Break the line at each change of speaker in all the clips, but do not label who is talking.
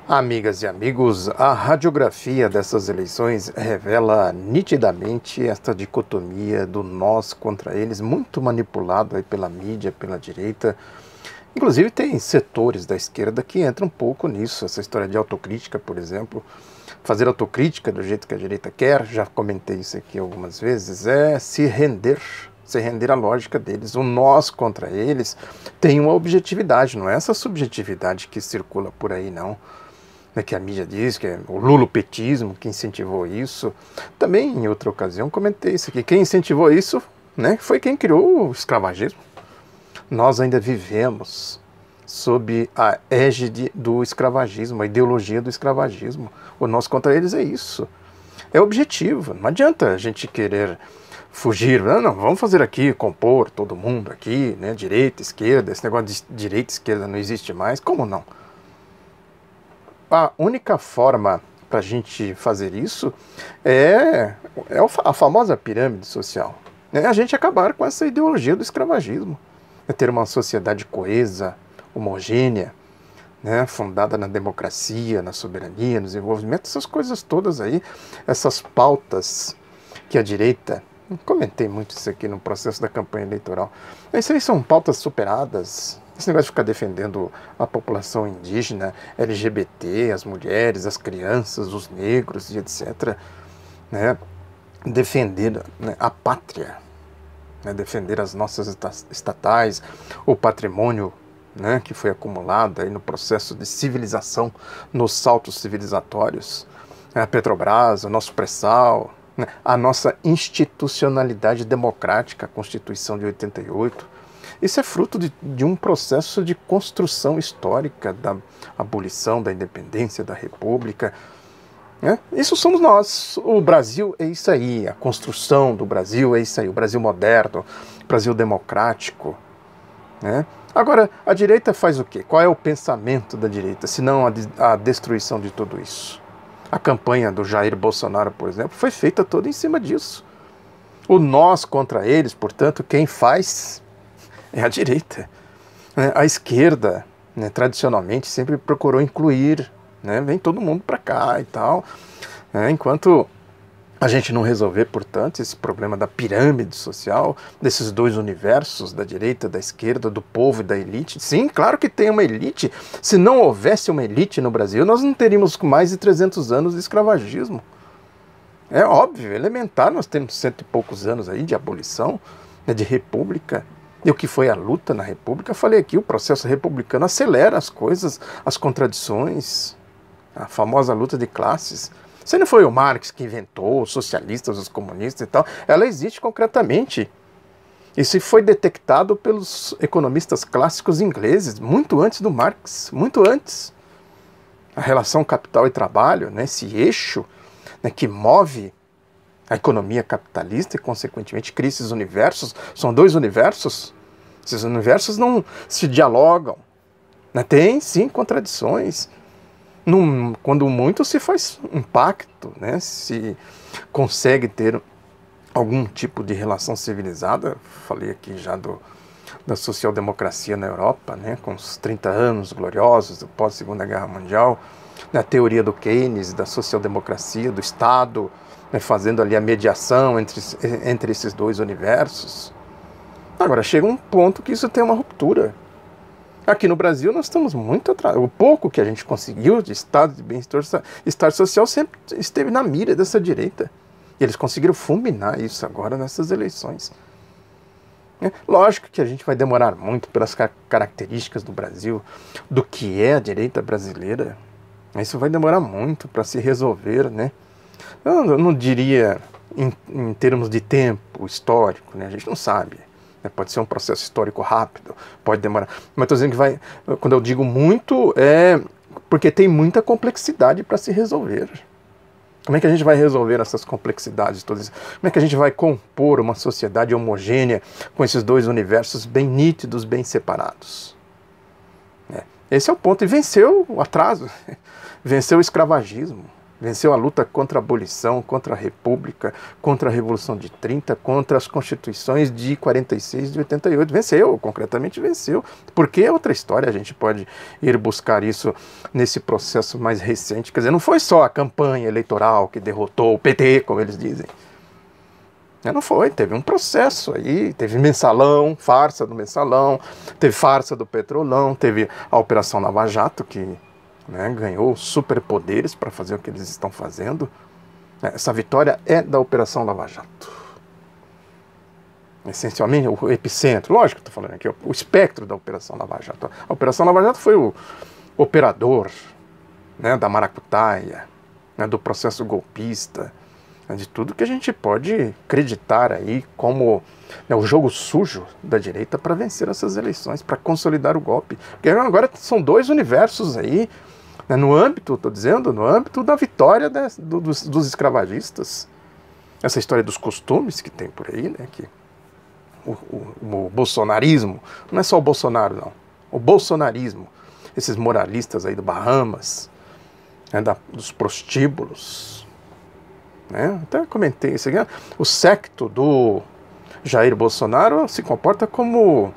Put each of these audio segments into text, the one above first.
Amigas e amigos, a radiografia dessas eleições revela nitidamente esta dicotomia do nós contra eles, muito manipulado aí pela mídia, pela direita. Inclusive tem setores da esquerda que entram um pouco nisso, essa história de autocrítica, por exemplo. Fazer autocrítica do jeito que a direita quer, já comentei isso aqui algumas vezes, é se render à lógica deles. O nós contra eles tem uma objetividade, não é essa subjetividade que circula por aí, não. Que a mídia diz que é o lulopetismo que incentivou isso. Também, em outra ocasião, comentei isso aqui. Quem incentivou isso, foi quem criou o escravagismo. Nós ainda vivemos sob a égide do escravagismo, a ideologia do escravagismo. O nós contra eles é isso. É objetivo. Não adianta a gente querer fugir. Não, vamos fazer aqui, compor todo mundo aqui, direita, esquerda. Esse negócio de direita e esquerda não existe mais. Como não? A única forma para a gente fazer isso é a famosa pirâmide social. É a gente acabar com essa ideologia do escravagismo. É ter uma sociedade coesa, homogênea, fundada na democracia, na soberania, no desenvolvimento, essas coisas todas aí, essas pautas que a direita... Comentei muito isso aqui no processo da campanha eleitoral. Isso aí são pautas superadas. Esse negócio de ficar defendendo a população indígena, LGBT, as mulheres, as crianças, os negros e etc. Defender a pátria, defender as nossas estatais, o patrimônio que foi acumulado aí no processo de civilização, nos saltos civilizatórios, a Petrobras, o nosso pré-sal, a nossa institucionalidade democrática, a Constituição de 88. Isso é fruto de um processo de construção histórica da abolição, da independência, da república. Isso somos nós. O Brasil é isso aí, a construção do Brasil é isso aí, o Brasil moderno, o Brasil democrático. Agora, a direita faz o quê? Qual é o pensamento da direita, se não a destruição de tudo isso? A campanha do Jair Bolsonaro, por exemplo, foi feita toda em cima disso. O nós contra eles, portanto, quem faz é a direita. A esquerda, tradicionalmente, sempre procurou incluir, vem todo mundo para cá e tal. Enquanto a gente não resolver, portanto, esse problema da pirâmide social, desses dois universos, da direita, da esquerda, do povo e da elite. Sim, claro que tem uma elite. Se não houvesse uma elite no Brasil, nós não teríamos mais de 300 anos de escravagismo. É óbvio, elementar, nós temos 100 e poucos anos aí de abolição, de república. E o que foi a luta na república, eu falei aqui, o processo republicano acelera as coisas, as contradições, a famosa luta de classes. Isso não foi o Marx que inventou, os socialistas, os comunistas e tal. Ela existe concretamente. Isso foi detectado pelos economistas clássicos ingleses, muito antes do Marx, muito antes. A relação capital e trabalho, esse eixo que move a economia capitalista e, consequentemente, cria esses universos. São dois universos. Esses universos não se dialogam. Tem, sim, contradições. Quando muito se faz um pacto, se consegue ter algum tipo de relação civilizada. Falei aqui já da social-democracia na Europa, com os 30 anos gloriosos do pós-Segunda Guerra Mundial, na teoria do Keynes, da social-democracia, do Estado, fazendo ali a mediação entre esses dois universos. Agora, chega um ponto que isso tem uma ruptura. Aqui no Brasil nós estamos muito atrás. O pouco que a gente conseguiu de estado de bem-estar social sempre esteve na mira dessa direita. E eles conseguiram fulminar isso agora nessas eleições. Lógico que a gente vai demorar muito pelas características do Brasil, do que é a direita brasileira. Isso vai demorar muito para se resolver, Eu não diria em termos de tempo histórico, a gente não sabe. Pode ser um processo histórico rápido, pode demorar. Mas estou dizendo que quando eu digo muito, é porque tem muita complexidade para se resolver. Como é que a gente vai resolver essas complexidades todas? Como é que a gente vai compor uma sociedade homogênea com esses dois universos bem nítidos, bem separados? Esse é o ponto. E venceu o atraso, venceu o escravagismo. Venceu a luta contra a abolição, contra a República, contra a Revolução de 30, contra as constituições de 46 e de 88. Venceu, concretamente venceu. Porque é outra história, a gente pode ir buscar isso nesse processo mais recente. Quer dizer, não foi só a campanha eleitoral que derrotou o PT, como eles dizem. Não foi, teve um processo aí, teve mensalão, farsa do mensalão, teve farsa do petrolão, teve a Operação Lava Jato, que ganhou superpoderes para fazer o que eles estão fazendo. Essa vitória é da Operação Lava Jato. Essencialmente, o epicentro, lógico que estou falando aqui, o espectro da Operação Lava Jato. A Operação Lava Jato foi o operador da maracutaia, do processo golpista, de tudo que a gente pode acreditar aí como o jogo sujo da direita para vencer essas eleições, para consolidar o golpe. Porque agora são dois universos aí, no âmbito, estou dizendo, no âmbito da vitória dos escravagistas. Essa história dos costumes que tem por aí, que o bolsonarismo, não é só o Bolsonaro não, o bolsonarismo, esses moralistas aí do Bahamas, dos prostíbulos, até comentei isso aqui, o secto do Jair Bolsonaro se comporta como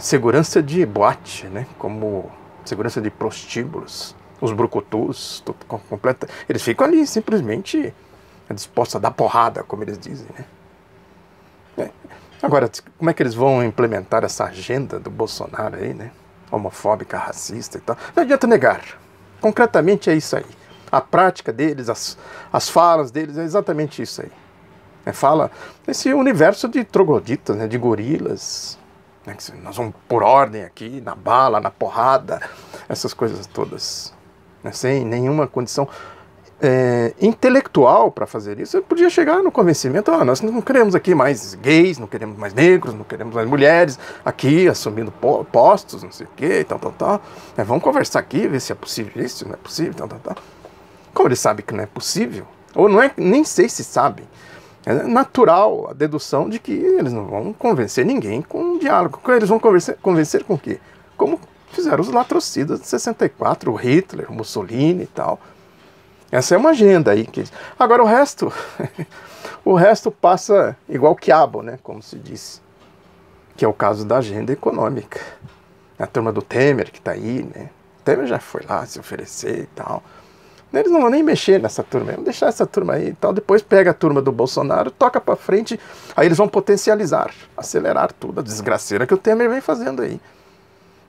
segurança de boate, como segurança de prostíbulos, os brucutus, eles ficam ali simplesmente dispostos a dar porrada, como eles dizem, Agora, como é que eles vão implementar essa agenda do Bolsonaro aí, homofóbica, racista e tal? Não adianta negar, concretamente é isso aí. A prática deles, as falas deles, é exatamente isso aí. Fala esse universo de trogloditas, de gorilas, que nós vamos por ordem aqui, na bala, na porrada, essas coisas todas, sem nenhuma condição intelectual para fazer isso. Eu podia chegar no convencimento, nós não queremos aqui mais gays, não queremos mais negros, não queremos mais mulheres aqui assumindo postos, não sei o que, tal. Vamos conversar aqui, ver se é possível isso, não é possível, tal. Como eles sabem que não é possível, ou não é, nem sei se sabem, é natural a dedução de que eles não vão convencer ninguém com um diálogo. Eles vão convencer com o quê? Como fizeram os latrocidas de 64, o Hitler, o Mussolini e tal. Essa é uma agenda aí. Agora o resto, o resto passa igual quiabo, como se diz, que é o caso da agenda econômica. A turma do Temer que está aí, O Temer já foi lá se oferecer e tal. Eles não vão nem mexer nessa turma, vão deixar essa turma aí e tal. Depois pega a turma do Bolsonaro, toca para frente, aí eles vão potencializar, acelerar tudo, a desgraceira que o Temer vem fazendo aí.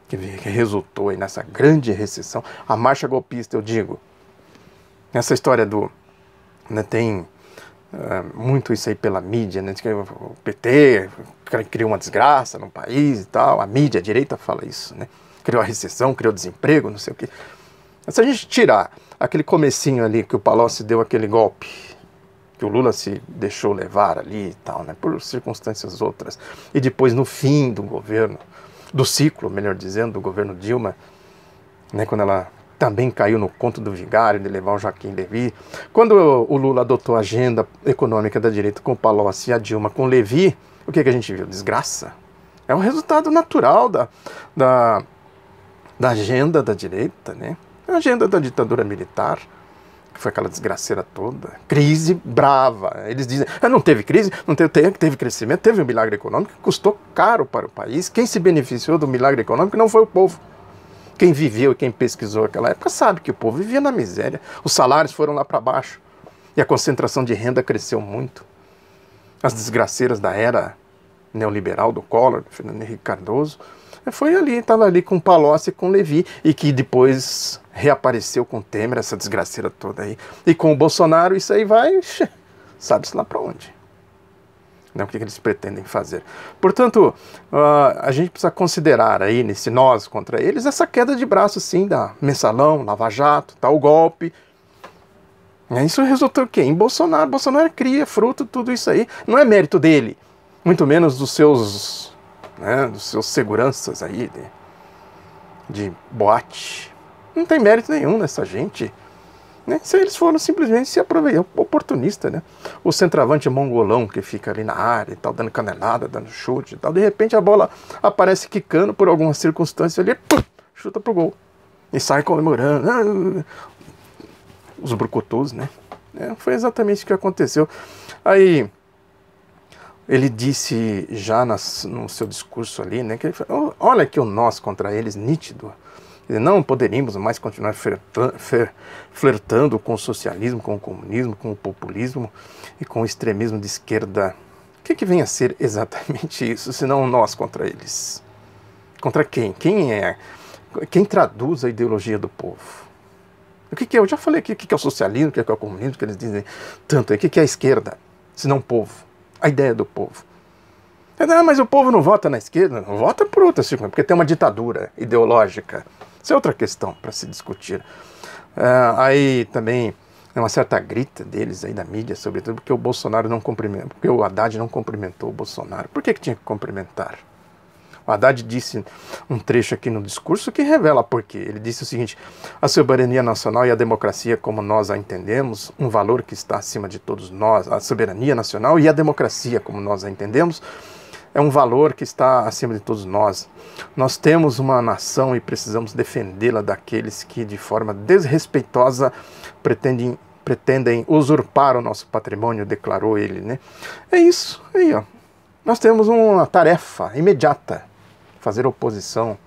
Que resultou aí nessa grande recessão. A marcha golpista, eu digo, essa história do... tem muito isso aí pela mídia, que o PT criou uma desgraça no país e tal, a mídia, a direita fala isso, Criou a recessão, criou desemprego, não sei o quê. Se a gente tirar aquele comecinho ali que o Palocci deu aquele golpe, que o Lula se deixou levar ali e tal, por circunstâncias outras, e depois no fim do governo, do ciclo, melhor dizendo, do governo Dilma, quando ela também caiu no conto do vigário de levar o Joaquim Levy, quando o Lula adotou a agenda econômica da direita com o Palocci e a Dilma com o Levy, o que a gente viu? Desgraça. É um resultado natural da agenda da direita, A agenda da ditadura militar, que foi aquela desgraceira toda, crise brava. Eles dizem, não teve crise, teve crescimento, teve um milagre econômico, custou caro para o país. Quem se beneficiou do milagre econômico não foi o povo. Quem viveu e quem pesquisou aquela época sabe que o povo vivia na miséria. Os salários foram lá para baixo e a concentração de renda cresceu muito. As desgraceiras da era neoliberal do Collor, do Fernando Henrique Cardoso, estava ali com o Palocci e com o Levy, e que depois reapareceu com o Temer, essa desgraceira toda aí. E com o Bolsonaro isso aí vai, sabe-se lá para onde. O que eles pretendem fazer. Portanto, a gente precisa considerar aí, nesse nós contra eles, essa queda de braço, sim, da mensalão, Lava Jato, o golpe. Isso resultou o quê? Em Bolsonaro. Bolsonaro cria fruto tudo isso aí. Não é mérito dele, muito menos dos seus seguranças aí de boate. Não tem mérito nenhum nessa gente. Se eles foram simplesmente se aproveitar, oportunista, O centroavante mongolão que fica ali na área e tal, dando canelada, dando chute e tal. De repente a bola aparece quicando por alguma circunstância ali, pum, chuta pro gol. E sai comemorando. os brucutus, né? Foi exatamente o que aconteceu. Aí ele disse já no seu discurso ali, né, que ele falou, olha aqui o nós contra eles nítido. Não poderíamos mais continuar flertando com o socialismo, com o comunismo, com o populismo e com o extremismo de esquerda. O que vem a ser exatamente isso, senão nós contra eles? Contra quem? Quem traduz a ideologia do povo? O que é? Eu já falei aqui o que é o socialismo, o que é o comunismo, que eles dizem tanto. O que é a esquerda, senão o povo? A ideia do povo. Mas o povo não vota na esquerda, não vota por outras circunstâncias, porque tem uma ditadura ideológica. Isso é outra questão para se discutir. Aí também é uma certa grita deles aí da mídia, sobretudo porque o Bolsonaro não cumprimentou, porque o Haddad não cumprimentou o Bolsonaro. Por que tinha que cumprimentar? O Haddad disse um trecho aqui no discurso que revela por quê. Ele disse o seguinte: a soberania nacional e a democracia como nós a entendemos, um valor que está acima de todos nós, a soberania nacional e a democracia como nós a entendemos, é um valor que está acima de todos nós. Nós temos uma nação e precisamos defendê-la daqueles que de forma desrespeitosa pretendem usurpar o nosso patrimônio, declarou ele, né? É isso, aí ó. Nós temos uma tarefa imediata, fazer oposição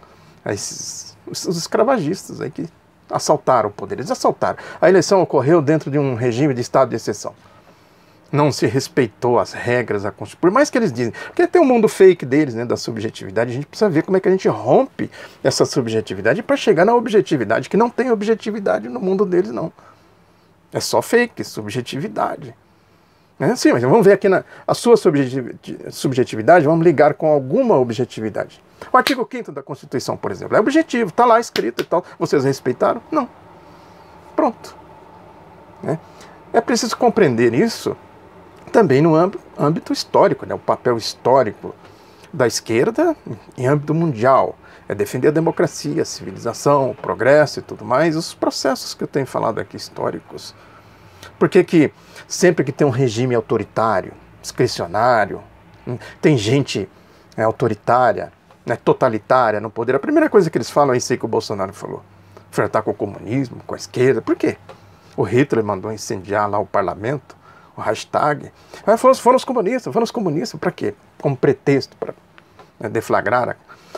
a os escravagistas aí que assaltaram o poder. Eles assaltaram. A eleição ocorreu dentro de um regime de estado de exceção. Não se respeitou as regras da Constituição. Por mais que eles dizem, porque tem um mundo fake deles, né, da subjetividade, a gente precisa ver como é que a gente rompe essa subjetividade para chegar na objetividade, que não tem objetividade no mundo deles, não. É só fake, subjetividade. Sim, mas vamos ver aqui a sua subjetividade, vamos ligar com alguma objetividade. O artigo 5º da Constituição, por exemplo, é objetivo, está lá escrito e tal. Vocês respeitaram? Não. Pronto. É preciso compreender isso também no âmbito histórico, né? O papel histórico da esquerda em âmbito mundial. É defender a democracia, a civilização, o progresso e tudo mais, os processos que eu tenho falado aqui históricos. Por que sempre que tem um regime autoritário, discricionário, tem gente autoritária, totalitária no poder, a primeira coisa que eles falam é isso aí que o Bolsonaro falou: flertar com o comunismo, com a esquerda. Por quê? O Hitler mandou incendiar lá o parlamento, o hashtag. Foram os comunistas, para quê? Como pretexto para deflagrar a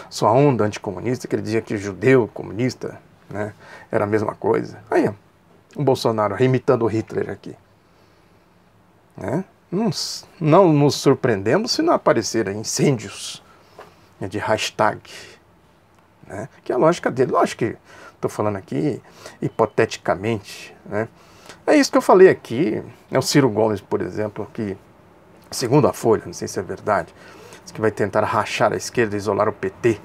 sua onda anticomunista, que ele dizia que judeu, comunista, né, era a mesma coisa. Aí, o Bolsonaro imitando o Hitler aqui. Não nos surpreendemos se não aparecerem incêndios de hashtag. Que é a lógica dele. Lógico que estou falando aqui hipoteticamente. É isso que eu falei aqui. O Ciro Gomes, por exemplo, que, segundo a Folha, não sei se é verdade, diz que vai tentar rachar a esquerda e isolar o PT.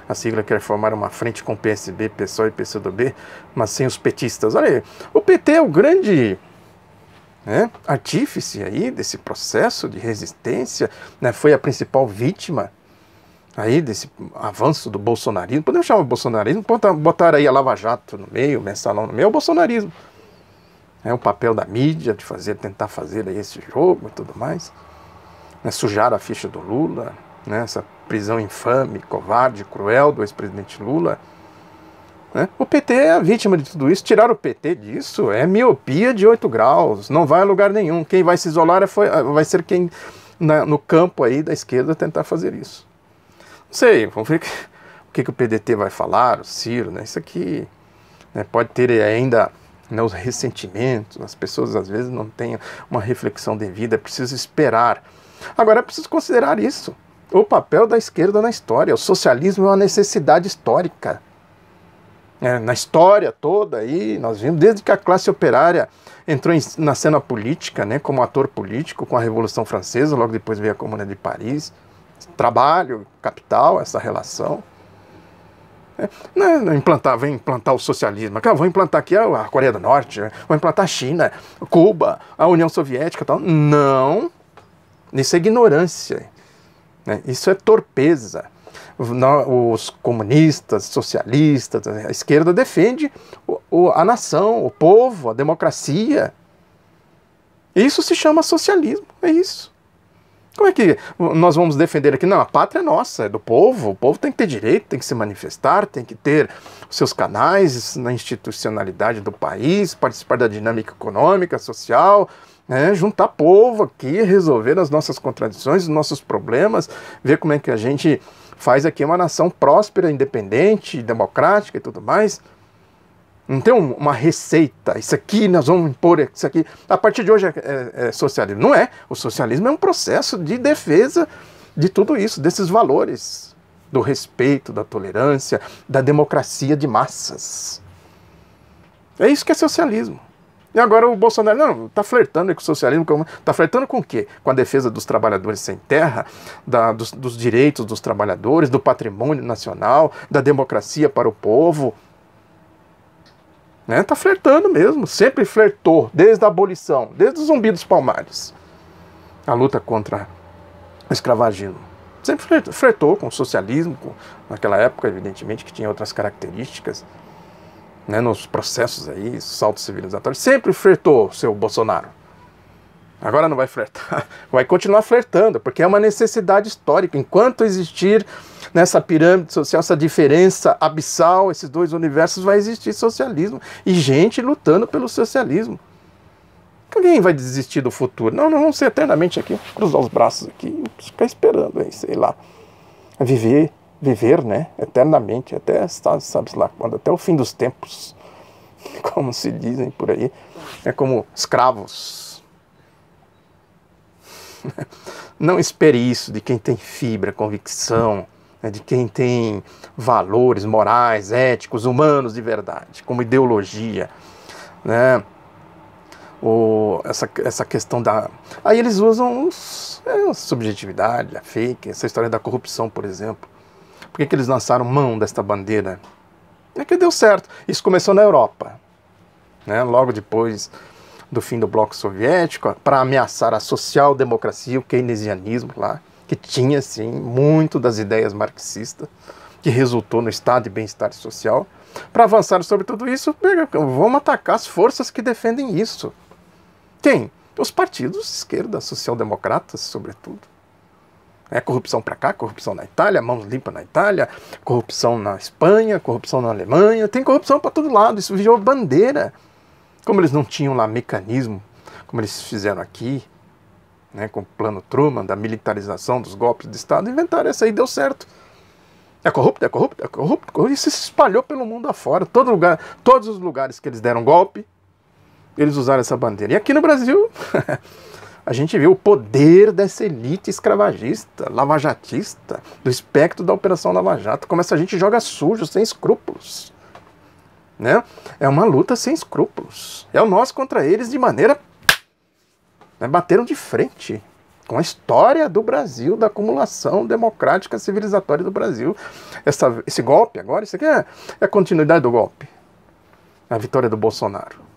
A sigla quer formar uma frente com PSB, PSOL e PCdoB, mas sem os petistas. Olha aí, o PT é o grande artífice aí desse processo de resistência, foi a principal vítima aí desse avanço do bolsonarismo. Podemos chamar o bolsonarismo, botar aí a Lava Jato no meio, o Mensalão no meio, é o bolsonarismo. É o papel da mídia de tentar fazer aí esse jogo e tudo mais. Sujar a ficha do Lula, essa prisão infame, covarde, cruel do ex-presidente Lula. O PT é a vítima de tudo isso. Tirar o PT disso é miopia de 8 graus, não vai a lugar nenhum. Quem vai se isolar vai ser quem no campo aí da esquerda tentar fazer isso. Não sei, vamos ver o que o PDT vai falar, o Ciro, isso aqui pode ter ainda os ressentimentos, as pessoas às vezes não têm uma reflexão devida, é preciso esperar. Agora é preciso considerar isso, o papel da esquerda na história. O socialismo é uma necessidade histórica. Na história toda aí, nós vimos, desde que a classe operária entrou na cena política, como ator político, com a Revolução Francesa, logo depois veio a Comuna de Paris, trabalho, capital, essa relação. Vem implantar o socialismo. Vou implantar aqui a Coreia do Norte, vou implantar a China, Cuba, a União Soviética e tal. Não, isso é ignorância, isso é torpeza. Os comunistas, socialistas, a esquerda defende a nação, o povo, a democracia. Isso se chama socialismo, é isso. Como é que nós vamos defender aqui? Não, a pátria é nossa, é do povo. O povo tem que ter direito, tem que se manifestar, tem que ter os seus canais na institucionalidade do país, participar da dinâmica econômica, social, né? Juntar povo aqui, resolver as nossas contradições, os nossos problemas, ver como é que a gente faz aqui uma nação próspera, independente, democrática e tudo mais. Não tem uma receita, isso aqui nós vamos impor, isso aqui, a partir de hoje é socialismo. Não é. O socialismo é um processo de defesa de tudo isso, desses valores, do respeito, da tolerância, da democracia de massas. É isso que é socialismo. E agora o Bolsonaro, não, está flertando com o socialismo, está flertando com o quê? Com a defesa dos trabalhadores sem terra, dos direitos dos trabalhadores, do patrimônio nacional, da democracia para o povo. Tá flertando mesmo, sempre flertou, desde a abolição, desde o Zumbi dos Palmares, a luta contra o escravagismo. Sempre flertou com o socialismo, naquela época, evidentemente, que tinha outras características, nos processos aí, saltos civilizatórios, sempre flertou, seu Bolsonaro. Agora não vai flertar, vai continuar flertando, porque é uma necessidade histórica. Enquanto existir nessa pirâmide social, essa diferença abissal, esses dois universos, vai existir socialismo e gente lutando pelo socialismo. Ninguém vai desistir do futuro. Não vamos ser eternamente aqui, cruzar os braços aqui, ficar esperando aí, sei lá. Viver, eternamente, até, sabe lá quando, até o fim dos tempos, como se dizem por aí. É como escravos. Não espere isso de quem tem fibra, convicção, de quem tem valores morais, éticos, humanos de verdade, como ideologia, né? Essa questão da... Aí eles usam a subjetividade, a fake, essa história da corrupção, por exemplo. Por que eles lançaram mão desta bandeira? É que deu certo. Isso começou na Europa, né? Logo depois do fim do bloco soviético, para ameaçar a social-democracia, o keynesianismo lá, que tinha, sim, muito das ideias marxistas, que resultou no estado de bem-estar social. Para avançar sobre tudo isso, vamos atacar as forças que defendem isso. Quem? Os partidos de esquerda, social-democratas, sobretudo. Corrupção para cá, corrupção na Itália, mãos limpas na Itália, corrupção na Espanha, corrupção na Alemanha, tem corrupção para todo lado, isso virou bandeira. Como eles não tinham lá mecanismo, como eles fizeram aqui, com o plano Truman, da militarização dos golpes de Estado, inventaram essa aí, deu certo. É corrupto, e se espalhou pelo mundo afora. Todos os lugares que eles deram golpe, eles usaram essa bandeira. E aqui no Brasil, a gente viu o poder dessa elite escravagista, lavajatista, do espectro da Operação Lava Jato, como essa gente joga sujo, sem escrúpulos. É uma luta sem escrúpulos. É o nós contra eles de maneira... bateram de frente com a história do Brasil, da acumulação democrática civilizatória do Brasil. Esse golpe agora, isso aqui é a continuidade do golpe. A vitória do Bolsonaro.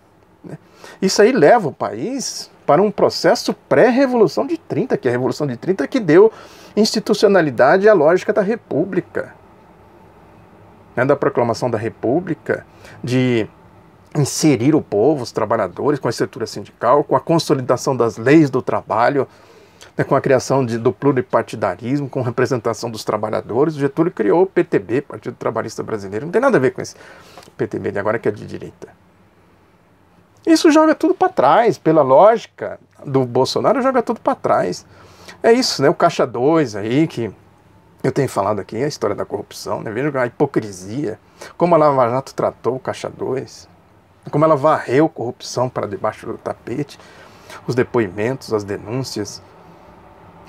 Isso aí leva o país para um processo pré-revolução de 30, que é a Revolução de 30 que deu institucionalidade à lógica da República. Da proclamação da República, de inserir o povo, os trabalhadores, com a estrutura sindical, com a consolidação das leis do trabalho, com a criação do pluripartidarismo, com a representação dos trabalhadores. O Getúlio criou o PTB, Partido Trabalhista Brasileiro. Não tem nada a ver com esse PTB de agora, que é de direita. Isso joga tudo para trás, pela lógica do Bolsonaro, joga tudo para trás. É isso, o Caixa 2 aí, que eu tenho falado aqui, a história da corrupção, veja a hipocrisia, como a Lava Jato tratou o Caixa 2, como ela varreu corrupção para debaixo do tapete, os depoimentos, as denúncias,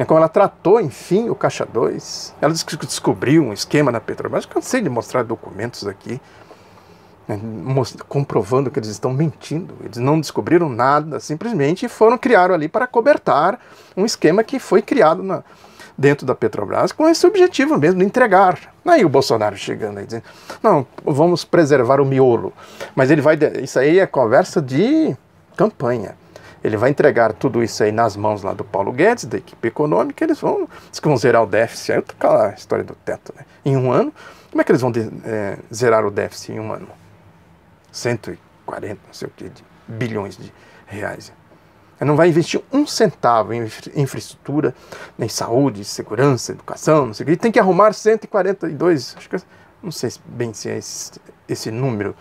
como ela tratou, enfim, o Caixa 2. Ela disse que descobriu um esquema na Petrobras. Eu cansei de mostrar documentos aqui, comprovando que eles estão mentindo. Eles não descobriram nada, simplesmente criaram ali para cobertar um esquema que foi criado dentro da Petrobras com esse objetivo mesmo, de entregar. Aí o Bolsonaro chegando aí dizendo, não, vamos preservar o miolo. Mas isso aí é conversa de campanha. Ele vai entregar tudo isso aí nas mãos lá do Paulo Guedes, da equipe econômica, diz que vão zerar o déficit. Aí tá aquela história do teto, em um ano. Como é que eles vão zerar o déficit em um ano? 140, não sei o que, de bilhões de reais. Não vai investir um centavo em infraestrutura, nem saúde, segurança, educação, não sei o que. E tem que arrumar 142, acho que, não sei bem se é esse número,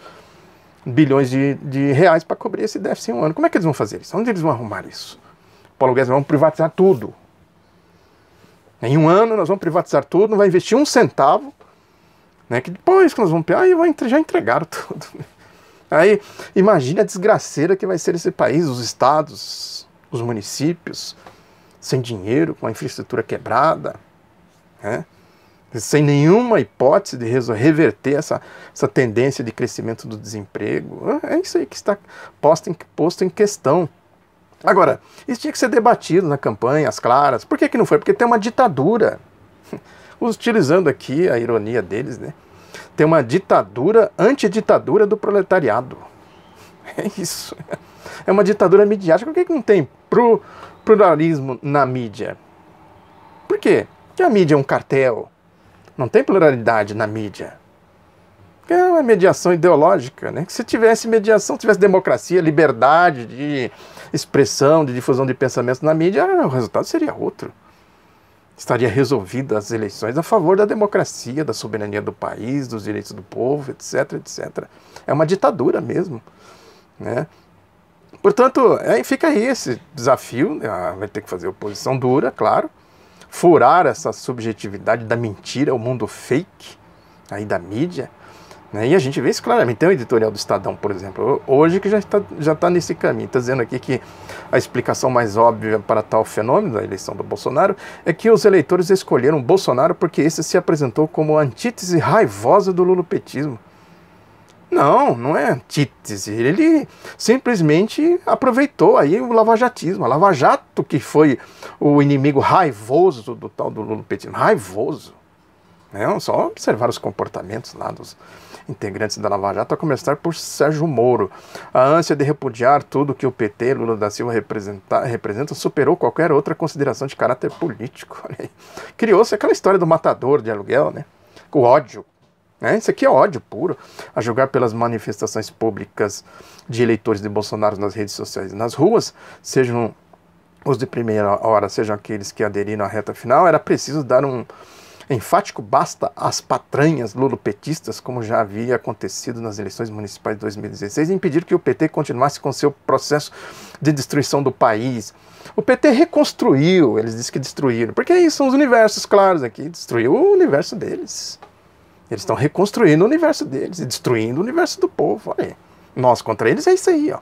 bilhões de reais para cobrir esse déficit em um ano. Como é que eles vão fazer isso? Onde eles vão arrumar isso? Paulo Guedes, vamos privatizar tudo. Em um ano nós vamos privatizar tudo, não vai investir um centavo, né, que depois que nós vamos pegar, aí já entregaram tudo. Aí imagine a desgraceira que vai ser esse país, os estados, os municípios, sem dinheiro, com a infraestrutura quebrada, né, sem nenhuma hipótese de reverter essa tendência de crescimento do desemprego. É isso aí que está posto em questão. Agora, isso tinha que ser debatido na campanha, às claras. Por que não foi? Porque tem uma ditadura, utilizando aqui a ironia deles, né? Tem uma ditadura, antiditadura do proletariado. É isso. É uma ditadura midiática. Por que não tem pluralismo na mídia? Por quê? Porque a mídia é um cartel. Não tem pluralidade na mídia. É uma mediação ideológica, né? Se tivesse mediação, tivesse democracia, liberdade de expressão, de difusão de pensamentos na mídia, o resultado seria outro. Estaria resolvida as eleições a favor da democracia, da soberania do país, dos direitos do povo, etc, etc. É uma ditadura mesmo, né? Portanto, fica aí esse desafio, vai ter que fazer oposição dura, claro, furar essa subjetividade da mentira, o mundo fake aí da mídia, né? E a gente vê isso claramente. Tem o editorial do Estadão, por exemplo, hoje, que já está nesse caminho. Está dizendo aqui que a explicação mais óbvia para tal fenômeno da eleição do Bolsonaro é que os eleitores escolheram Bolsonaro porque esse se apresentou como a antítese raivosa do lulopetismo. Não é antítese. Ele simplesmente aproveitou aí o lavajatismo. A Lava Jato que foi o inimigo raivoso do tal do lulopetismo. Raivoso. Só observar os comportamentos lá dos integrantes da Lava Jato, a começar por Sérgio Moro. A ânsia de repudiar tudo que o PT, Lula da Silva, representa superou qualquer outra consideração de caráter político. Criou-se aquela história do matador de aluguel, né? O ódio. Isso aqui é ódio puro, a julgar pelas manifestações públicas de eleitores de Bolsonaro nas redes sociais e nas ruas, sejam os de primeira hora, sejam aqueles que aderiram à reta final. Era preciso dar um enfático basta às patranhas lulopetistas, como já havia acontecido nas eleições municipais de 2016, e impedir que o PT continuasse com seu processo de destruição do país. O PT reconstruiu, eles dizem que destruíram, porque aí são os universos claros aqui, destruiu o universo deles. Eles estão reconstruindo o universo deles e destruindo o universo do povo. Olha aí. Nós contra eles é isso aí, ó.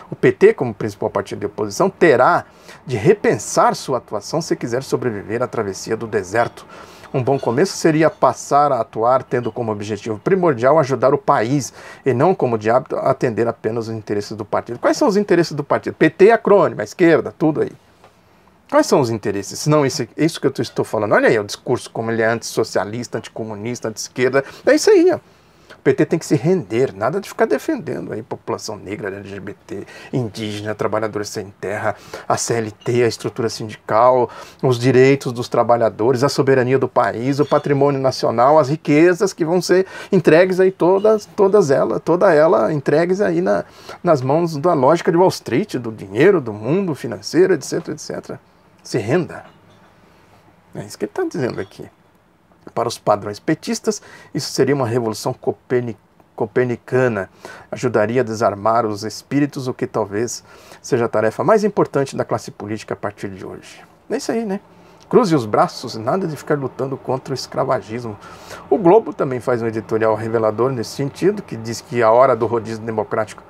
O PT, como principal partido de oposição, terá de repensar sua atuação se quiser sobreviver à travessia do deserto. Um bom começo seria passar a atuar tendo como objetivo primordial ajudar o país e não, como de hábito, atender apenas os interesses do partido. Quais são os interesses do partido? PT é acrônimo, a esquerda, tudo aí. Quais são os interesses? Se não isso que eu estou falando. Olha aí o discurso, como ele é antissocialista, anticomunista, anti-esquerda. É isso aí, ó. O PT tem que se render, nada de ficar defendendo aí população negra, LGBT, indígena, trabalhadores sem terra, a CLT, a estrutura sindical, os direitos dos trabalhadores, a soberania do país, o patrimônio nacional, as riquezas que vão ser entregues aí toda ela entregues aí nas mãos da lógica de Wall Street, do dinheiro, do mundo financeiro, etc, etc. Se renda. É isso que ele está dizendo aqui. Para os padrões petistas, isso seria uma revolução copernicana. Ajudaria a desarmar os espíritos, o que talvez seja a tarefa mais importante da classe política a partir de hoje. É isso aí, né? Cruze os braços, nada de ficar lutando contra o escravagismo. O Globo também faz um editorial revelador nesse sentido, que diz que a hora do rodízio democrático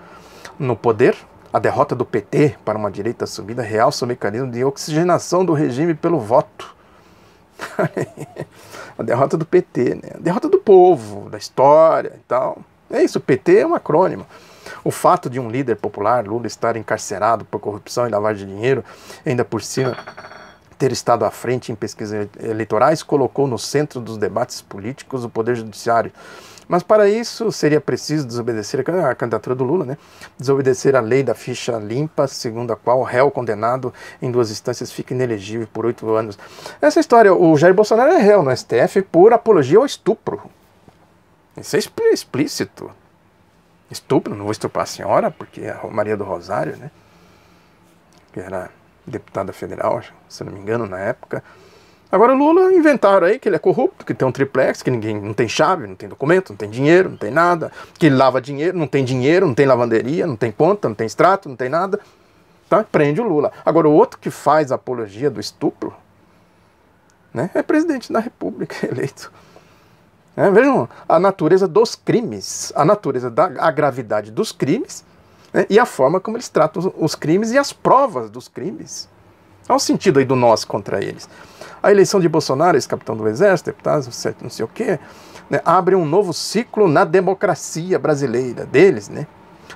no poder, a derrota do PT para uma direita assumida, realça o mecanismo de oxigenação do regime pelo voto. A derrota do PT, né? A derrota do povo, da história e tal. É isso, o PT é um acrônimo. O fato de um líder popular, Lula, estar encarcerado por corrupção e lavagem de dinheiro, ainda por cima ter estado à frente em pesquisas eleitorais, colocou no centro dos debates políticos o poder judiciário. Mas para isso seria preciso desobedecer a candidatura do Lula, né? Desobedecer a lei da ficha limpa, segundo a qual o réu condenado em 2 instâncias fica inelegível por 8 anos. Essa história, o Jair Bolsonaro é réu no STF por apologia ao estupro. Isso é explícito. Estupro, não vou estuprar a senhora, porque é a Maria do Rosário, né? que era deputada federal, se não me engano, na época. Agora o Lula inventaram aí que ele é corrupto, que tem um triplex, que ninguém não tem chave, não tem documento, não tem dinheiro, não tem nada, que ele lava dinheiro, não tem lavanderia, não tem conta, não tem extrato, não tem nada. Tá? Prende o Lula. Agora o outro que faz apologia do estupro, né, é presidente da República eleito. Vejam a natureza dos crimes, a natureza a gravidade dos crimes, né, e a forma como eles tratam os crimes e as provas dos crimes. Olha o sentido aí do nós contra eles. A eleição de Bolsonaro, esse capitão do Exército, deputado, não sei o quê, né, abre um novo ciclo na democracia brasileira deles, né?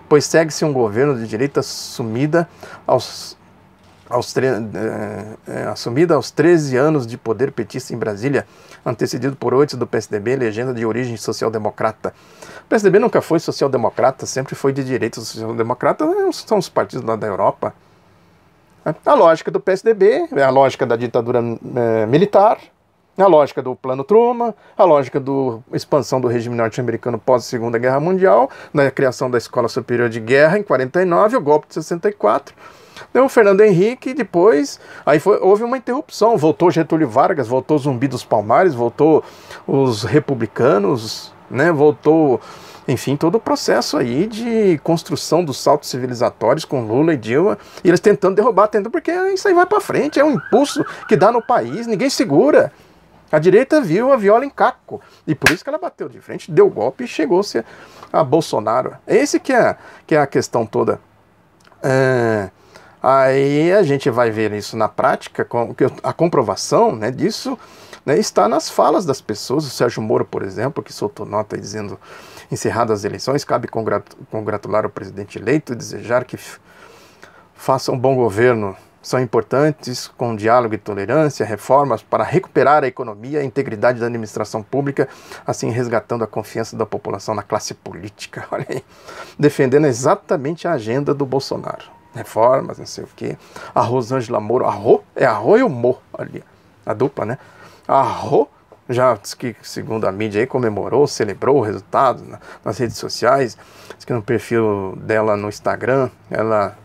Pois segue-se um governo de direita assumida aos 13 anos de poder petista em Brasília, antecedido por 8 do PSDB, legenda de origem social-democrata. O PSDB nunca foi social-democrata, sempre foi de direita. Social-democrata são os partidos lá da Europa. A lógica do PSDB é a lógica da ditadura militar, a lógica do Plano Truman, a lógica da expansão do regime norte-americano pós-Segunda Guerra Mundial, da criação da Escola Superior de Guerra em 49, o golpe de 64. O Fernando Henrique, depois, houve uma interrupção, voltou Getúlio Vargas, voltou Zumbi dos Palmares, voltou os republicanos, né, voltou, enfim, todo o processo aí de construção dos saltos civilizatórios com Lula e Dilma, e eles tentando derrubar, porque isso aí vai para frente, é um impulso que dá no país, ninguém segura. A direita viu a viola em caco, e por isso que ela bateu de frente, deu golpe e chegou-se a Bolsonaro. Esse que é a questão toda. Aí a gente vai ver isso na prática, a comprovação, né, disso, né, está nas falas das pessoas. O Sérgio Moro, por exemplo, que soltou nota dizendo: encerradas as eleições, cabe congratular o presidente eleito e desejar que faça um bom governo. São importantes, com diálogo e tolerância, reformas para recuperar a economia e a integridade da administração pública, assim resgatando a confiança da população na classe política. Olha aí, defendendo exatamente a agenda do Bolsonaro. Reformas, não sei o quê. A Rosângela Moro, é Arro e o Mo, ali, a dupla, né? A Arro já disse que, segundo a mídia aí, comemorou, celebrou o resultado nas redes sociais. Diz que no perfil dela no Instagram, ela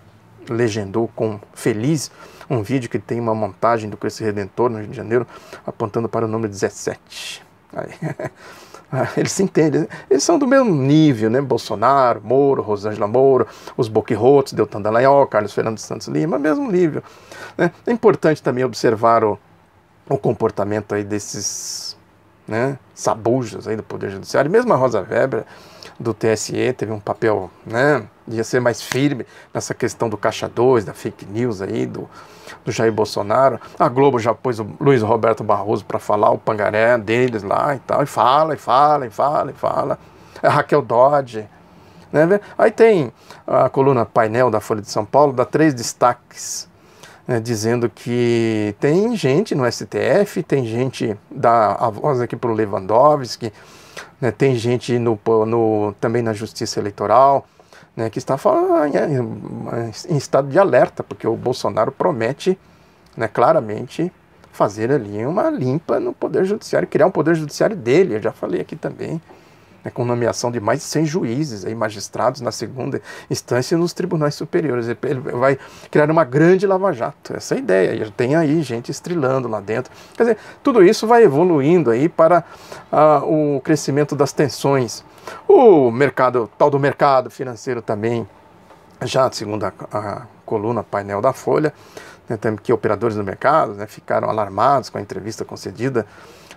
legendou com feliz um vídeo que tem uma montagem do Cristo Redentor no Rio de Janeiro, apontando para o número 17. Aí, eles se entendem, eles são do mesmo nível, né? Bolsonaro, Moro, Rosângela Moro, os Boquirrotos, Deltan Dallagnol, Carlos Fernando Santos Lima, mesmo nível, né? É importante também observar o comportamento aí desses, né, sabujos aí do Poder Judiciário. Mesmo a Rosa Weber, do TSE, teve um papel, né, de ser mais firme nessa questão do Caixa 2, da fake news aí, do Jair Bolsonaro. A Globo já pôs o Luiz Roberto Barroso para falar o pangaré deles lá e tal, e fala. A Raquel Dodge, né? Aí tem a coluna Painel da Folha de São Paulo, dá 3 destaques, né, dizendo que tem gente no STF, tem gente, dá a voz aqui para o Lewandowski, né, tem gente também na Justiça Eleitoral, né, que está falando em estado de alerta, porque o Bolsonaro promete, né, claramente fazer ali uma limpa no Poder Judiciário, criar um Poder Judiciário dele. Eu já falei aqui também, né, com nomeação de mais de 100 juízes, aí, magistrados na segunda instância e nos tribunais superiores. Ele vai criar uma grande lava-jato, essa é a ideia, e tem aí gente estrelando lá dentro. Quer dizer, tudo isso vai evoluindo aí para o crescimento das tensões. O mercado, tal do mercado financeiro também, já segundo a coluna Painel da Folha, né, que operadores do mercado, né, ficaram alarmados com a entrevista concedida,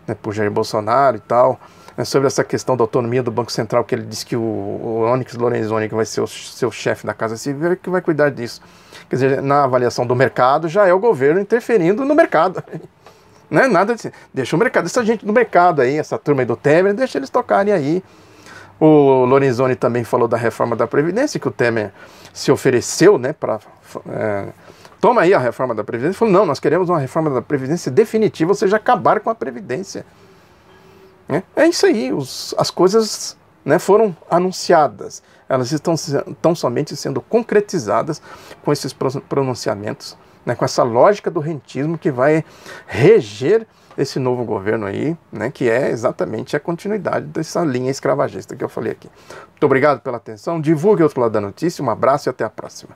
né, por Jair Bolsonaro e tal, sobre essa questão da autonomia do Banco Central, que ele disse que o Onyx Lorenzoni, que vai ser o seu chefe da Casa Civil, é que vai cuidar disso. Quer dizer, na avaliação do mercado, já é o governo interferindo no mercado. Não é nada de... Deixa o mercado, essa gente do mercado aí, essa turma aí do Temer, deixa eles tocarem aí. O Lorenzoni também falou da reforma da Previdência, que o Temer se ofereceu, né, para... toma aí a reforma da Previdência. Ele falou: não, nós queremos uma reforma da Previdência definitiva, ou seja, acabar com a Previdência. É isso aí, as coisas, né, foram anunciadas, elas estão somente sendo concretizadas com esses pronunciamentos, né, com essa lógica do rentismo que vai reger esse novo governo aí, né, que é exatamente a continuidade dessa linha escravagista que eu falei aqui. Muito obrigado pela atenção, divulgue o Outro Lado da Notícia, um abraço e até a próxima.